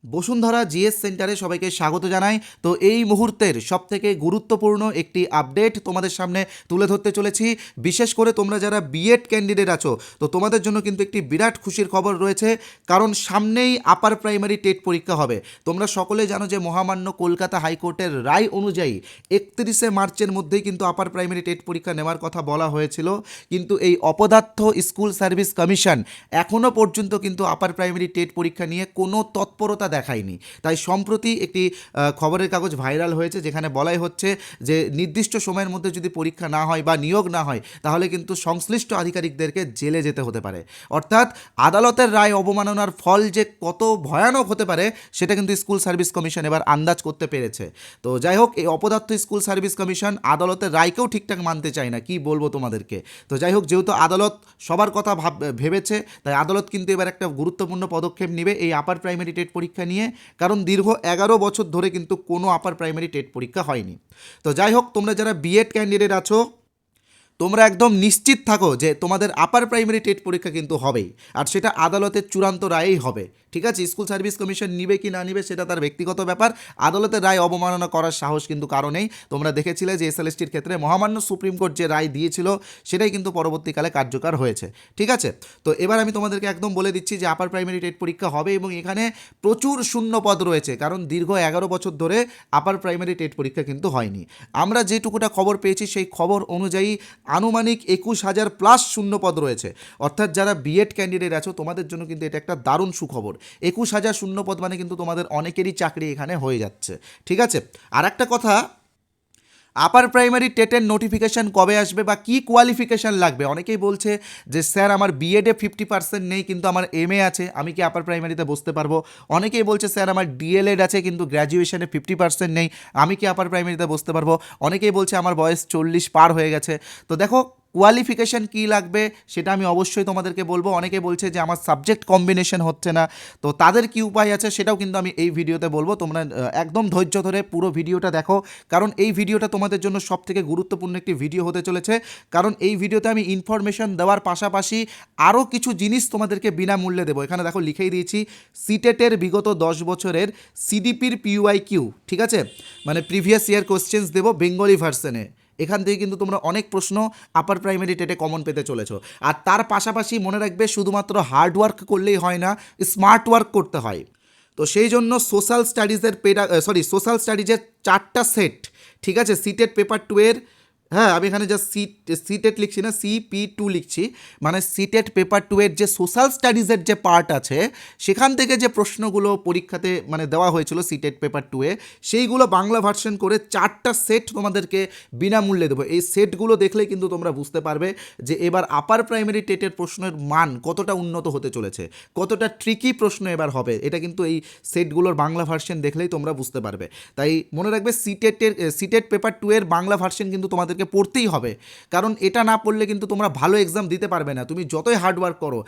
Bashundhara GS সেন্টারে সবাইকে স্বাগত জানাই। তো এই মুহূর্তের সবথেকে গুরুত্বপূর্ণ একটি আপডেট তোমাদের সামনে তুলে ধরতে চলেছি। বিশেষ করে তোমরা যারা বিএড ক্যান্ডিডেট আছো, তো তোমাদের জন্য কিন্তু একটি বিরাট খুশির খবর রয়েছে, কারণ সামনেই আপার প্রাইমারি টেট পরীক্ষা হবে। তোমরা সকলে জানো যে মহামান্য কলকাতা হাইকোর্টের রায় অনুযায়ী 31শে মার্চের মধ্যেই কিন্তু আপার প্রাইমারি টেট পরীক্ষা নেওয়ার কথা বলা হয়েছিল, কিন্তু এই অপদার্থ স্কুল সার্ভিস কমিশন এখনও পর্যন্ত কিন্তু আপার প্রাইমারি টেট পরীক্ষা নিয়ে কোনো তৎপরতা দেখায়নি। তাই সম্প্রতি একটি খবরের কাগজ ভাইরাল হয়েছে, যেখানে বলাই হচ্ছে যে নির্দিষ্ট সময়ের মধ্যে যদি পরীক্ষা না হয় বা নিয়োগ না হয়, তাহলে কিন্তু সংশ্লিষ্ট আধিকারিকদেরকে জেলে যেতে হতে পারে। অর্থাৎ আদালতের রায় অবমাননার ফল যে কত ভয়ানক হতে পারে, সেটা কিন্তু স্কুল সার্ভিস কমিশন এবার আন্দাজ করতে পেরেছে। তো যাই হোক, এই অপদার্থ স্কুল সার্ভিস কমিশন আদালতের রায়কেও ঠিকঠাক মানতে চায় না, কি বলবো তোমাদেরকে। তো যাই হোক, যেহেতু আদালত সবার কথা ভেবেছে, তাই আদালত কিন্তু এবার একটা গুরুত্বপূর্ণ পদক্ষেপ নেবে এই আপার প্রাইমারি টেট পরীক্ষা নিয়ে, কারণ দীর্ঘ 11 বছর ধরে কিন্তু কোনো আপার প্রাইমারি টেট পরীক্ষা হয়নি। তো যাই হোক, তোমরা যারা বিএড ক্যান্ডিডেট আছো, তোমরা একদম নিশ্চিত থাকো যে তোমাদের আপার প্রাইমারি টেট পরীক্ষা কিন্তু হবেই, আর সেটা আদালতের চূড়ান্ত রায়েই হবে। ঠিক আছে, স্কুল সার্ভিস কমিশন নিবে কি না নিবে সেটা তার ব্যক্তিগত ব্যাপার। আদালতের রায় অবমাননা করার সাহস কিন্তু কারো নেই। তোমরা দেখেছিলে যে এসএলএসটির ক্ষেত্রে মহামান্য সুপ্রিম কোর্ট যে রায় দিয়েছিল, সেটাই কিন্তু পরবর্তীকালে কার্যকর হয়েছে। ঠিক আছে, তো এবার আমি তোমাদেরকে একদম বলে দিচ্ছি যে আপার প্রাইমারি টেট পরীক্ষা হবে, এবং এখানে প্রচুর শূন্য পদ রয়েছে, কারণ দীর্ঘ 11 বছর ধরে আপার প্রাইমারি টেট পরীক্ষা কিন্তু হয়নি। আমরা যেটুকুটা খবর পেয়েছি, সেই খবর অনুযায়ী আনুমানিক 21,000 প্লাস শূন্যপদ রয়েছে। অর্থাৎ যারা বিএড ক্যান্ডিডেট আছো, তোমাদের জন্য কিন্তু এটা একটা দারুণ সুখবর। 21,000 শূন্যপদ মানে কিন্তু তোমাদের অনেকেরই চাকরি এখানে হয়ে যাচ্ছে। ঠিক আছে, আর একটা কথা, আপার প্রাইমারি টেটের নোটিফিকেশান কবে আসবে বা কী কোয়ালিফিকেশান লাগবে? অনেকেই বলছে যে স্যার আমার বিএডে 50% নেই, কিন্তু আমার এমএ আছে, আমি কি আপার প্রাইমারিতে বসতে পারবো? অনেকেই বলছে স্যার আমার ডিএলএড আছে, কিন্তু গ্র্যাজুয়েশনে 50% নেই, আমি কি আপার প্রাইমারিতে বসতে পারবো? অনেকেই বলছে আমার বয়স 40 পার হয়ে গেছে। তো দেখো, কোয়ালিফিকেশান কী লাগবে সেটা আমি অবশ্যই তোমাদেরকে বলবো। অনেকে বলছে যে আমার সাবজেক্ট কম্বিনেশন হচ্ছে না, তো তাদের কী উপায় আছে সেটাও কিন্তু আমি এই ভিডিওতে বলবো। তোমরা একদম ধৈর্য ধরে পুরো ভিডিওটা দেখো, কারণ এই ভিডিওটা তোমাদের জন্য সবথেকে গুরুত্বপূর্ণ একটি ভিডিও হতে চলেছে। কারণ এই ভিডিওতে আমি ইনফরমেশন দেওয়ার পাশাপাশি আরও কিছু জিনিস তোমাদেরকে বিনামূল্যে দেবো। এখানে দেখো লিখেই দিয়েছি, সিটেটের বিগত 10 বছরের সিডিপির পিইউআইকিউ, ঠিক আছে, মানে প্রিভিয়াস ইয়ার কোশ্চেন্স দেবো বেঙ্গলি ভার্সনে। এখান থেকে কিন্তু তোমরা অনেক প্রশ্ন আপার প্রাইমারি টেটে কমন পেতে চলেছো। আর তার পাশাপাশি মনে রাখবে, শুধুমাত্র হার্ড ওয়ার্ক করলেই হয় না, স্মার্ট ওয়ার্ক করতে হয়। তো সেই জন্য সোশ্যাল স্টাডিজের 4টা সেট, ঠিক আছে, সিটেট পেপার 2 এর, হ্যাঁ আমি এখানে জাস্ট সিটেট লিখছি না, CP2 লিখছি, মানে সিটেট পেপার 2 এর যে সোশ্যাল স্টাডিজের যে পার্ট আছে, সেখান থেকে যে প্রশ্নগুলো পরীক্ষাতে মানে দেওয়া হয়েছিল সিটেট পেপার 2 এ, সেইগুলো বাংলা ভার্সন করে 4টা সেট তোমাদেরকে বিনামূল্যে দেবো। এই সেটগুলো দেখলেই কিন্তু তোমরা বুঝতে পারবে যে এবার আপার প্রাইমারি টেটের প্রশ্নের মান কতটা উন্নত হতে চলেছে, কতটা ট্রিকি প্রশ্ন এবার হবে। এটা কিন্তু এই সেটগুলোর বাংলা ভার্সন দেখলেই তোমরা বুঝতে পারবে। তাই মনে রাখবে, সিটেট পেপার 2 এর বাংলা ভার্সন কিন্তু তোমাদেরকে পড়তেই হবে, কারণ এটা না পড়লে কিন্তু তোমরা ভালো এক্সাম দিতে পারবে না, তুমি যতই হার্ডওয়ার্ক করো।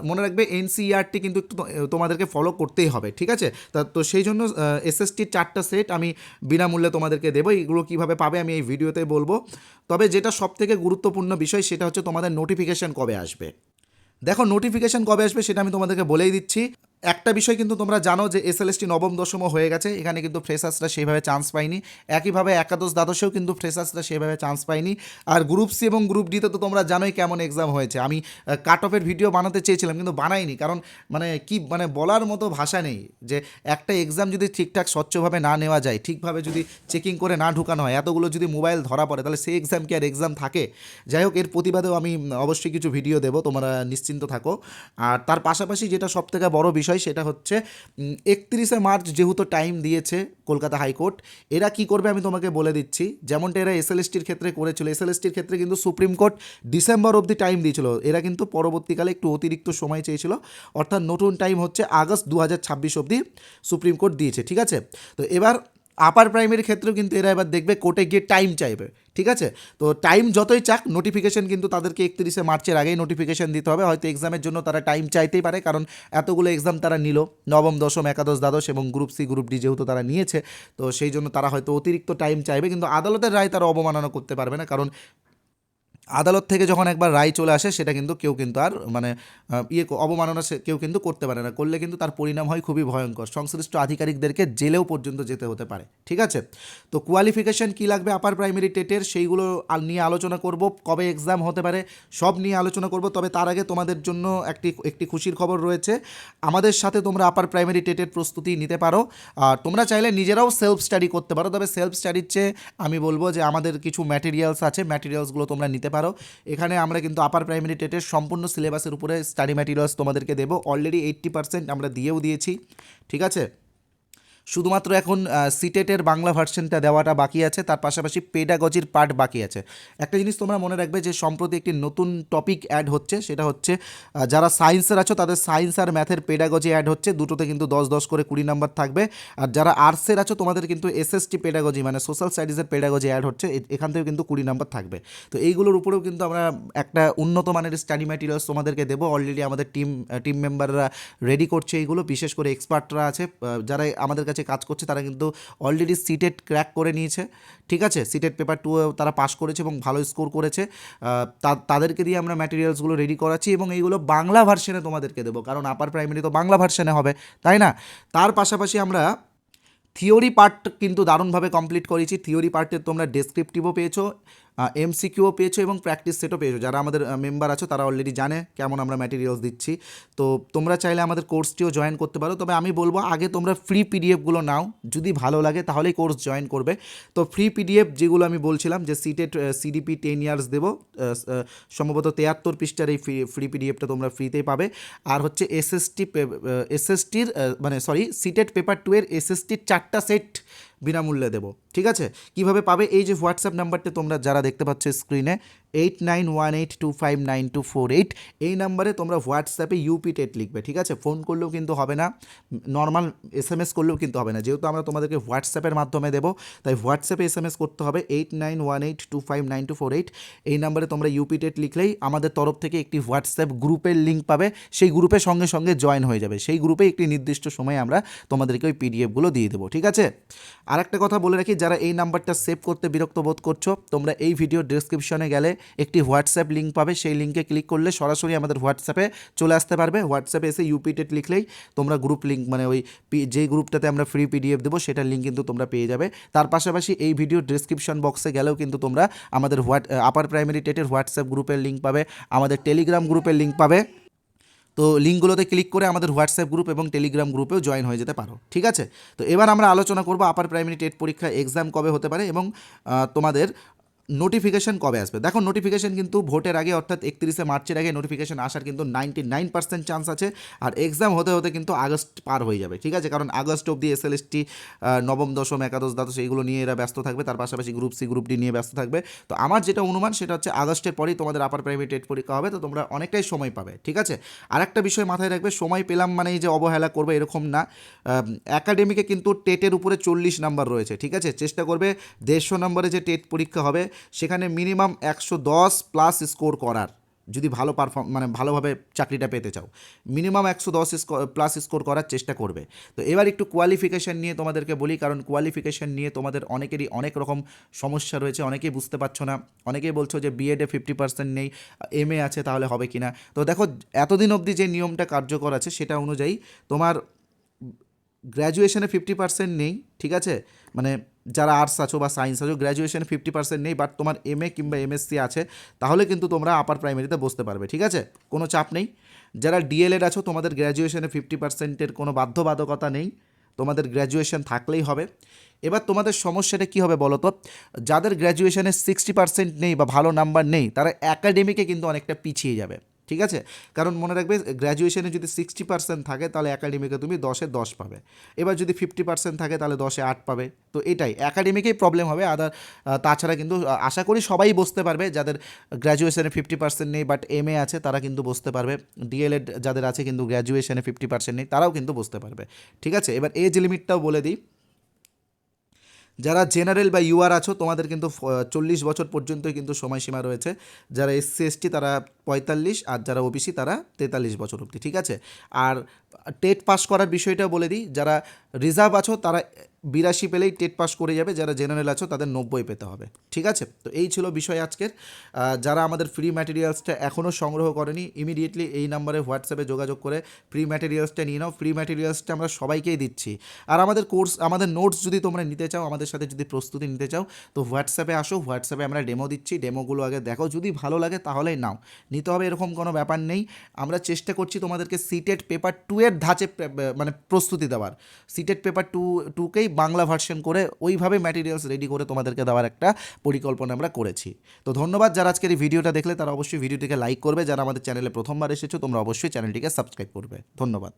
মনে রাখবে, এনসিইআরটি কিন্তু একটু তোমাদেরকে ফলো করতেই হবে। ঠিক আছে, তো সেই জন্য এসএসটির 4টা সেট আমি বিনামূল্যে তোমাদেরকে দেবো। এগুলো কীভাবে পাবে আমি এই ভিডিওতে বলবো। তবে যেটা সবথেকে গুরুত্বপূর্ণ বিষয়, সেটা হচ্ছে তোমাদের নোটিফিকেশান কবে আসবে। দেখো, নোটিফিকেশান কবে আসবে সেটা আমি তোমাদেরকে বলেই দিচ্ছি। একটা বিষয় কিন্তু তোমরা জানো যে এসএলএসটি নবম দশমও হয়ে গেছে, এখানে কিন্তু ফ্রেশার্সরা সেইভাবে চান্স পায়নি। একইভাবে একাদশ দ্বাদশেও কিন্তু ফ্রেশার্সরা সেভাবে চান্স পায়নি। আর গ্রুপ সি এবং গ্রুপ ডিতে তো তোমরা জানোই কেমন এক্সাম হয়েছে। আমি কাট অফের ভিডিও বানাতে চেয়েছিলাম, কিন্তু বানাইনি, কারণ মানে বলার মতো ভাষা নেই যে একটা এক্সাম যদি ঠিকঠাক স্বচ্ছভাবে না নেওয়া যায়, ঠিকভাবে যদি চেকিং করে না ঢুকানো হয়, এতগুলো যদি মোবাইল ধরা পড়ে, তাহলে সেই এক্সাম কি আর এক্সাম থাকে? যাই হোক, এর প্রতিবাদেও আমি অবশ্যই কিছু ভিডিও দেবো, তোমরা নিশ্চিন্ত থাকো। আর তার পাশাপাশি যেটা সবথেকে বড় বিষয়, সেটা হচ্ছে 31শে মার্চ যেহেতু টাইম দিয়েছে কলকাতা হাইকোর্ট, এরা কি করবে আমি তোমাকে বলে দিচ্ছি। যেমনটা এরা এসএলএসটির ক্ষেত্রে করেছিল, এসএলএসটির ক্ষেত্রে কিন্তু সুপ্রিম কোর্ট ডিসেম্বর অবধি টাইম দিয়েছিল, এরা কিন্তু পরবর্তীকালে একটু অতিরিক্ত সময় চেয়েছিল, অর্থাৎ নতুন টাইম হচ্ছে আগস্ট 2026 অবধি সুপ্রিম কোর্ট দিয়েছে। ঠিক আছে, তো এবার আপার প্রাইমারির ক্ষেত্রেও কিন্তু এরা এবার দেখবে কোর্টে গিয়ে টাইম চাইবে। ঠিক আছে, তো টাইম যতই চাক, নোটিফিকেশান কিন্তু তাদেরকে 31শে মার্চের আগেই নোটিফিকেশান দিতে হবে। হয়তো এক্সামের জন্য তারা টাইম চাইতেই পারে, কারণ এতগুলো এক্সাম তারা নিল, নবম দশম একাদশ দ্বাদশ এবং গ্রুপ সি গ্রুপ ডি যেহেতু তারা নিয়েছে, তো সেই জন্য তারা হয়তো অতিরিক্ত টাইম চাইবে। কিন্তু আদালতের রায় তারা অবমাননা করতে পারবে না, কারণ আদালত থেকে যখন একবার রায় চলে আসে সেটা কিন্তু কেউ কিন্তু আর মানে অবমাননা কেউ কিন্তু করতে পারে না, করলে কিন্তু তার পরিণাম হয় খুবই ভয়ঙ্কর, সংশ্লিষ্ট আধিকারিকদেরকে জেলেও পর্যন্ত যেতে হতে পারে। ঠিক আছে, তো কোয়ালিফিকেশন কী লাগবে আপার প্রাইমারি টেটের সেইগুলো নিয়ে আলোচনা করব, কবে এক্সাম হতে পারে সব নিয়ে আলোচনা করব। তবে তার আগে তোমাদের জন্য একটি খুশির খবর রয়েছে, আমাদের সাথে তোমরা আপার প্রাইমারি টেটের প্রস্তুতি নিতে পারো। আর তোমরা চাইলে নিজেরাও সেলফ স্টাডি করতে পারো, তবে সেলফ স্টাডির চেয়ে আমি বলবো যে আমাদের কিছু ম্যাটেরিয়ালস আছে, ম্যাটেরিয়ালসগুলো তোমরা নিতে পারো। এখানে আমরা কিন্তু আপার প্রাইমারি টেটের সম্পূর্ণ সিলেবাসের উপরে স্টাডি ম্যাটেরিয়ালস তোমাদেরকে দেবো, অলরেডি 80% আমরা দিয়েও দিয়েছি। ঠিক আছে, শুধুমাত্র এখন সিটেটের বাংলা ভার্সনটা দেওয়াটা বাকি আছে, তার পাশাপাশি পেডাগজির পার্ট বাকি আছে। একটা জিনিস তোমরা মনে রাখবে যে সম্প্রতি একটি নতুন টপিক অ্যাড হচ্ছে, সেটা হচ্ছে যারা সায়েন্সের আছো তাদের সায়েন্স আর ম্যাথের পেডাগজি অ্যাড হচ্ছে, দুটোতে কিন্তু 10-10 করে 20 নাম্বার থাকবে। আর যারা আর্টসের আছো তোমাদের কিন্তু এসএসটি পেডাগজি মানে সোশ্যাল স্টাডিজের পেডাগজি অ্যাড হচ্ছে, এখান থেকে কিন্তু 20 নাম্বার থাকবে। তো এইগুলোর উপরেও কিন্তু আমরা একটা উন্নত মানের স্টাডি ম্যাটেরিয়ালস তোমাদেরকে দেবো। অলরেডি আমাদের টিম মেম্বাররা রেডি করছে এইগুলো, বিশেষ করে এক্সপার্টরা আছে যারা আমাদের কাছে কাজ করছে, তারা কিন্তু অলরেডি সিটেট ক্র্যাক করে নিয়েছে। ঠিক আছে, সিটেট পেপার 2 তারা পাস করেছে এবং ভালো স্কোর করেছে, তাদেরকে দিয়ে আমরা ম্যাটেরিয়ালসগুলো রেডি করাচ্ছি এবং এইগুলো বাংলা ভার্সনে তোমাদেরকে দেবো, কারণ আপার প্রাইমারি তো বাংলা ভার্সনে হবে, তাই না? তার পাশাপাশি আমরা থিওরি পার্ট কিন্তু দারুণভাবে কমপ্লিট করেছি। থিওরি পার্টের তোমরা ডেসক্রিপটিভও পেয়েছো, এমসিকিউও পেয়েছো এবং প্র্যাকটিস সেটও পেয়েছো। যারা আমাদের মেম্বার আছো তারা অলরেডি জানে কেমন আমরা ম্যাটেরিয়ালস দিচ্ছি। তো তোমরা চাইলে আমাদের কোর্সটিও জয়েন করতে পারো, তবে আমি বলবো আগে তোমরা ফ্রি পিডিএফগুলো নাও, যদি ভালো লাগে তাহলেই কোর্স জয়েন করবে। তো ফ্রি পিডিএফ যেগুলো আমি বলছিলাম যে সিটেট সিডিপি 10 ইয়ার্স দেবো, সম্ভবত 73 পৃষ্ঠার এই ফ্রি পিডিএফটা তোমরা ফ্রিতেই পাবে। আর হচ্ছে এসএসটির মানে সিটেট পেপার 2 এর এসএসটির 4টা সেট বিনামূল্যে দেবো। ঠিক আছে, কিভাবে পাবে? এই যে হোয়াটসঅ্যাপ নাম্বারটা তোমরা যারা দেখতে পাচ্ছ স্ক্রিনে 8918259248, এই নাম্বারে তোমরা হোয়াটসঅ্যাপে ইউপি টেট লিখবে। ঠিক আছে, ফোন করলেও কিন্তু হবে না, নর্মাল এসএমএস করলেও কিন্তু হবে না, যেহেতু আমরা তোমাদেরকে হোয়াটসঅ্যাপের মাধ্যমে দেবো তাই হোয়াটসঅ্যাপে এসএমএস করতে হবে 8918259248। এই নাম্বারে তোমরা ইউপি টেট লিখলেই আমাদের তরফ থেকে একটি হোয়াটসঅ্যাপ গ্রুপের লিঙ্ক পাবে, সেই গ্রুপে সঙ্গে সঙ্গে জয়েন হয়ে যাবে। সেই গ্রুপে একটি নির্দিষ্ট সময়ে আমরা তোমাদেরকে ওই পিডিএফগুলো দিয়ে দেবো। ঠিক আছে, আর একটা কথা বলে রাখি, যারা এই নাম্বারটা সেভ করতে বিরক্ত বোধ করছো, তোমরা এই ভিডিও ডেসক্রিপশনে গেলে একটি হোয়াটসঅ্যাপ লিঙ্ক পাবে, সেই লিঙ্কে ক্লিক করলে সরাসরি আমাদের হোয়াটসঅ্যাপে চলে আসতে পারবে। হোয়াটসঅ্যাপে এসে ইউপি টেট লিখলেই তোমরা গ্রুপ লিঙ্ক মানে ওই যেই গ্রুপটাতে আমরা ফ্রি পিডিএফ দেবো সেটার লিঙ্ক কিন্তু তোমরা পেয়ে যাবে। তার পাশাপাশি এই ভিডিও ডেসক্রিপশন বক্সে গেলেও কিন্তু তোমরা আমাদের আপার প্রাইমারি টেটের হোয়াটসঅ্যাপ গ্রুপের লিঙ্ক পাবে, আমাদের টেলিগ্রাম গ্রুপের লিঙ্ক পাবে। তো লিঙ্কগুলোতে ক্লিক করে আমাদের হোয়াটসঅ্যাপ গ্রুপ এবং টেলিগ্রাম গ্রুপেও জয়েন হয়ে যেতে পারো। ঠিক আছে, তো এবার আমরা আলোচনা করব আপার প্রাইমারি টেট পরীক্ষা এক্সাম কবে হতে পারে এবং তোমাদের নোটিফিকেশান কবে আসবে। দেখো, নোটিফিকেশান কিন্তু ভোটের আগে অর্থাৎ 31শে মার্চের আগে নোটিফিকেশান আসার কিন্তু 99% চান্স আছে। আর এক্সাম হতে হতে কিন্তু আগস্ট পার হয়ে যাবে। ঠিক আছে, কারণ আগস্ট অবধি এসএলএসটি নবম দশম একাদশ দ্বাদশ এইগুলো নিয়ে এরা ব্যস্ত থাকবে, তার পাশাপাশি গ্রুপ সি গ্রুপ ডি নিয়ে ব্যস্ত থাকবে। তো আমার যেটা অনুমান সেটা হচ্ছে আগস্টের পরেই তোমাদের আপার প্রাইমারি টেট পরীক্ষা হবে, তো তোমরা অনেকটাই সময় পাবে। ঠিক আছে, আর একটা বিষয় মাথায় রাখবে, সময় পেলাম মানেই যে অবহেলা করবে এরকম না। একাডেমিকে কিন্তু টেটের উপরে 40 নাম্বার রয়েছে। ঠিক আছে, চেষ্টা করবে 150 নম্বরে যে টেট পরীক্ষা হবে সেখানে মিনিমাম 110 প্লাস স্কোর করার, যদি ভালো মানে ভালোভাবে চাকরিটা পেতে চাও মিনিমাম 110 প্লাস স্কোর করার চেষ্টা করবে। তো এবার একটু কোয়ালিফিকেশান নিয়ে তোমাদেরকে বলি, কারণ কোয়ালিফিকেশান নিয়ে তোমাদের অনেকেরই অনেক রকম সমস্যা রয়েছে, অনেকেই বুঝতে পারছো না, অনেকেই বলছো যে বিএডে 50% নেই, এমএ আছে তাহলে হবে কি না। তো দেখো, এতদিন অবধি যে নিয়মটা কার্যকর আছে সেটা অনুযায়ী তোমার গ্র্যাজুয়েশনে 50% নেই। ঠিক আছে, মানে যারা আর্টস আছো বা সায়েন্স আছো গ্র্যাজুয়েশনে 50% নেই, বাট তোমার এমএ কিংবা এমএসসি আছে, তাহলে কিন্তু তোমরা আপার প্রাইমারিতে বসতে পারবে। ঠিক আছে, কোনো চাপ নেই। যারা ডিএলএড আছো তোমাদের গ্র্যাজুয়েশনে 50%-এর কোনো বাধ্যবাধকতা নেই, তোমাদের গ্র্যাজুয়েশন থাকলেই হবে। এবার তোমাদের সমস্যাটা কী হবে বলো তো, যাদের গ্র্যাজুয়েশনে 60% নেই বা ভালো নাম্বার নেই তারা একাডেমিকে কিন্তু অনেকটা পিছিয়ে যাবে। ঠিক আছে, কারণ মনে রাখবে গ্র্যাজুয়েশনে যদি 60% থাকে তাহলে একাডেমিকে তুমি 10-এ 10 পাবে, এবার যদি 50% থাকে তাহলে 10-এ 8 পাবে। তো এটাই একাডেমিকেই প্রবলেম হবে, তাছাড়া কিন্তু আশা করি সবাই বসতে পারবে। যাদের গ্র্যাজুয়েশনে 50% নেই বাট এমএ আছে তারা কিন্তু বসতে পারবে, ডিএলএড যাদের আছে কিন্তু গ্র্যাজুয়েশনে 50% নেই তারাও কিন্তু বসতে পারবে। ঠিক আছে, এবার এজ লিমিটটাও বলে দিই, যারা জেনারেল বা ইউআর আছো তোমাদের কিন্তু 40 বছর পর্যন্তই কিন্তু সময়সীমা রয়েছে, যারা এসসি এসটি তারা 45 আর যারা ওবিসি তারা 43 বছর অবধি। ঠিক আছে, আর টেট পাস করার বিষয়টা বলে দিই, যারা রিজার্ভ আছো তারা 82 পেলেই টেট পাস করে যাবে, যারা জেনারেল আছো তাদের 90 পেতে হবে। ঠিক আছে, তো এই ছিল বিষয় আজকের। যারা আমাদের ফ্রি ম্যাটেরিয়ালসটা এখনও সংগ্রহ করেনি, ইমিডিয়েটলি এই নাম্বারে হোয়াটসঅ্যাপে যোগাযোগ করে ফ্রি ম্যাটেরিয়ালসটা নিয়ে নাও। ফ্রি ম্যাটেরিয়ালসটা আমরা সবাইকেই দিচ্ছি। আর আমাদের কোর্স, আমাদের নোটস যদি তোমরা নিতে চাও, আমাদের সাথে যদি প্রস্তুতি নিতে চাও, তো হোয়াটসঅ্যাপে আসো, হোয়াটসঅ্যাপে আমরা ডেমো দিচ্ছি, ডেমোগুলো আগে দেখো, যদি ভালো লাগে তাহলেই নাও, নিতে হবে এরকম কোনো ব্যাপার নেই। আমরা চেষ্টা করছি তোমাদেরকে সিটেট পেপার 2 এর ধাঁচে মানে প্রস্তুতি দেওয়ার, সিটেট পেপার 2কেই বাংলা ভার্সন করে ওইভাবে ম্যাটেরিয়ালস রেডি করে তোমাদেরকে দেওয়ার একটা পরিকল্পনা আমরা করেছি। তো ধন্যবাদ যারা আজকের এই ভিডিওটা দেখলে, তারা অবশ্যই ভিডিওটিকে লাইক করবে। যারা আমাদের চ্যানেলে প্রথমবার এসেছো, তোমরা অবশ্যই চ্যানেলটিকে সাবস্ক্রাইব করবে। ধন্যবাদ।